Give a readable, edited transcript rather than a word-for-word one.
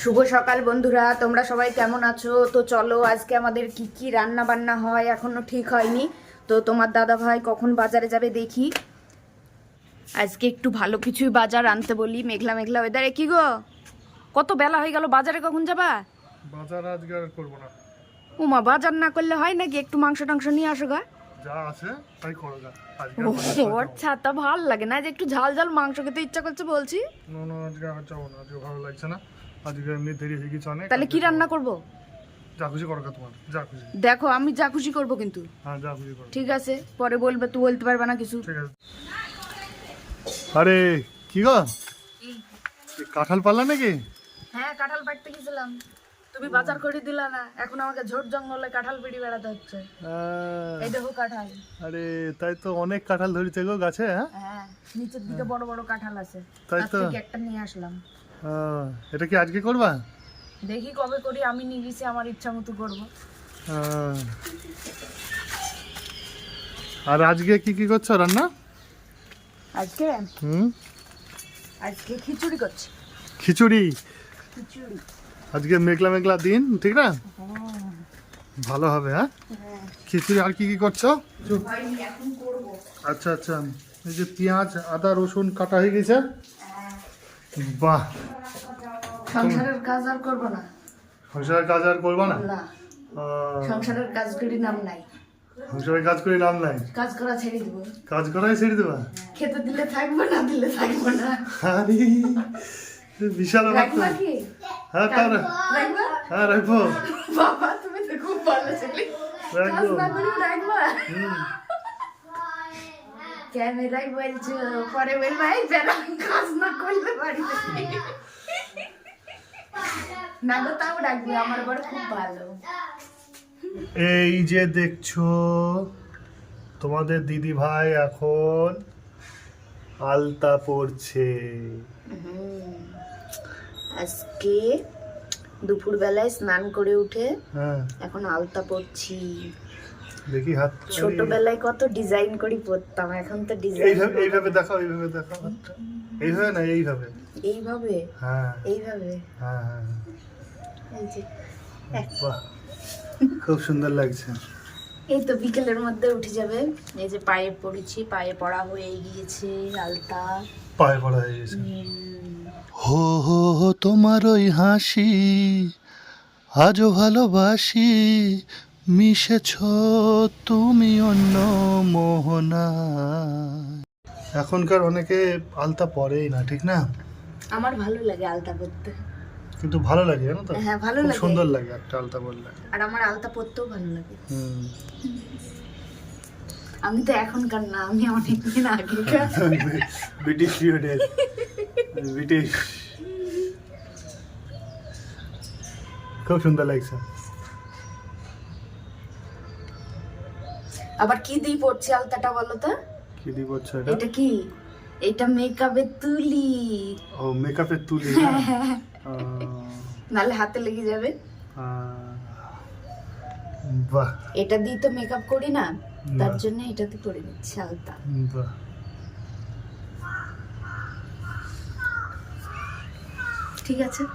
শুভ সকাল বন্ধুরা, তোমরা সবাই কেমন আছো? তো চলো আজকে আমাদের কি কি রান্না বান্না হয় এখনো ঠিক হয়নি। তো তোমার দাদা ভাই কখন বাজারে যাবে দেখি। আজকে একটু ভালো কিছুই বাজার আনতে বলি। মেঘলা মেঘলা ওয়েদারে কি গো, কত বেলা হয়ে গেল, বাজারে কখন যাবা? বাজার আজকে আর করবো না। উমা, বাজার না করলে হয় নাকি? একটু মাংস টাংস নিয়ে আসো গা। যা আছে তাই করো গা। আজকে ওর ছাতা ভাল লাগে না, যে একটু ঝাল ঝাল মাংস খেতে ইচ্ছা করছে বলছি। না আজকে আর যাবো না, আজকে ভালো লাগছে না। আজকে এমনি দেরি হয়ে গেছে অনেক। তাহলে কি রান্না করব? যা খুশি করো গা, তোমার যা খুশি। দেখো আমি যা খুশি করব কিন্তু। হ্যাঁ যা খুশি করো। ঠিক আছে, পরে বলবে, তুই বলতে পারবে না কিছু। ঠিক আছে। আরে কি গো, কাঁঠাল পারলা নাকি? হ্যাঁ, কাঁঠাল পাড়তে গেছিলাম, তুমি বাজার করে দিলা না। এখন আমাকে ঝোড় জঙ্গলে কাঁঠাল পেড়ে বেড়াতে হচ্ছে। এই দেখো কাঁঠাল। আরে তাই তো, অনেক কাঁঠাল ধরেছে গো গাছে। হ্যাঁ হ্যাঁ, নিচের দিকে বড় বড় কাঁঠাল আছে, তাই তো। আজকে একটা নিয়ে আসলাম। এটা কি আজকে করবা? দেখি কবে করি, আমি নিয়ে গেছি, আমার ইচ্ছা মতো করবো। আর আজকে কি কি করছো রান্না? আজকে আজকে খিচুড়ি করছি। খিচুড়ি? খিচুড়ি আজকে মেঘলা মেঘলা দিন, ঠিক না? ভালো হবে। হ্যাঁ খিচুড়ি। আর কি কি করছো? এখন করবো। আচ্ছা আচ্ছা, এই যে পেঁয়াজ আদা রসুন কাটা হয়ে গেছে। বাহ, সংসারের কাজ আর করবো না। সংসারের কাজ আর করবা না? না, সংসারের কাজ করি নাম নাই। সংসারের কাজ করে নাম নাই, কাজ করা ছেড়ে দিব। কাজ করাই ছেড়ে দেবা? খেতে দিলে থাকবো, না দিলে থাকবো না। আরে বিশাল ব্যাপার তো। রাখবা কি? হ্যাঁ তার, রাখবা? হ্যাঁ রাখবো। বাবা, তুমি তো খুব ভালো ছেলে। কাজ রাখবো। না করেও রাখবা? ক্যামেরায় বলছো, পরে বলবা এই বেলা কাজ না করলে বাড়িতে। না গো, তাও রাখবে, আমার বড় খুব ভালো। এই যে দেখছো, তোমাদের দিদি ভাই এখন আলতা পড়ছে। আজকে দুপুর বেলায় স্নান করে উঠে হ্যাঁ এখন আলতা পরছি। দেখি হাত। ছোটবেলায় কত ডিজাইন করে পরতাম, এখন তো ডিজাইন। এইভাবে এইভাবে দেখাও, এইভাবে দেখাও হাতটা। এইভাবে না, এইভাবে। এইভাবে? হ্যাঁ এইভাবে? হ্যাঁ হ্যাঁ। এই যে, বাহ, খুব সুন্দর লাগছে। এই তো বিকেলের মধ্যে উঠে যাবে। এই যে পায়ে পড়েছি, পায়ে পড়া হয়ে গিয়েছে আলতা। পায়ে পড়া হয়ে গেছে। হো হো হো তোমার ওই হাসি আজও ভালোবাসি, মিশেছ তুমি অন্য মোহনা। এখনকার অনেকে আলতা পরেই না, ঠিক না? আমার ভালো লাগে আলতা পরতে। কিন্তু ভালো লাগে, জানো তো? হ্যাঁ, ভালো খুব লাগে। সুন্দর লাগে একটা আলতা পরলে। আর আমার আলতা পরতেও ভালো লাগে। হুম। আমি তো এখনকার না, আমি অনেকদিন আগেকার। ব্রিটিশ পিরিয়ডের, ব্রিটিশ। খুব সুন্দর লাগছে। আবার কি দিয়ে পড়ছি আলতাটা বলো তো? কি দিব এটা? এটা কি? এটা মেকআপের তুলি। ও মেকআপের তুলি। নালে হাতে লেগে যাবে। বাহ, এটা দিয়ে তো মেকআপ করি না, তার জন্য এটাতে করে নিচ্ছি আলতা। বাহ। ঠিক আছে।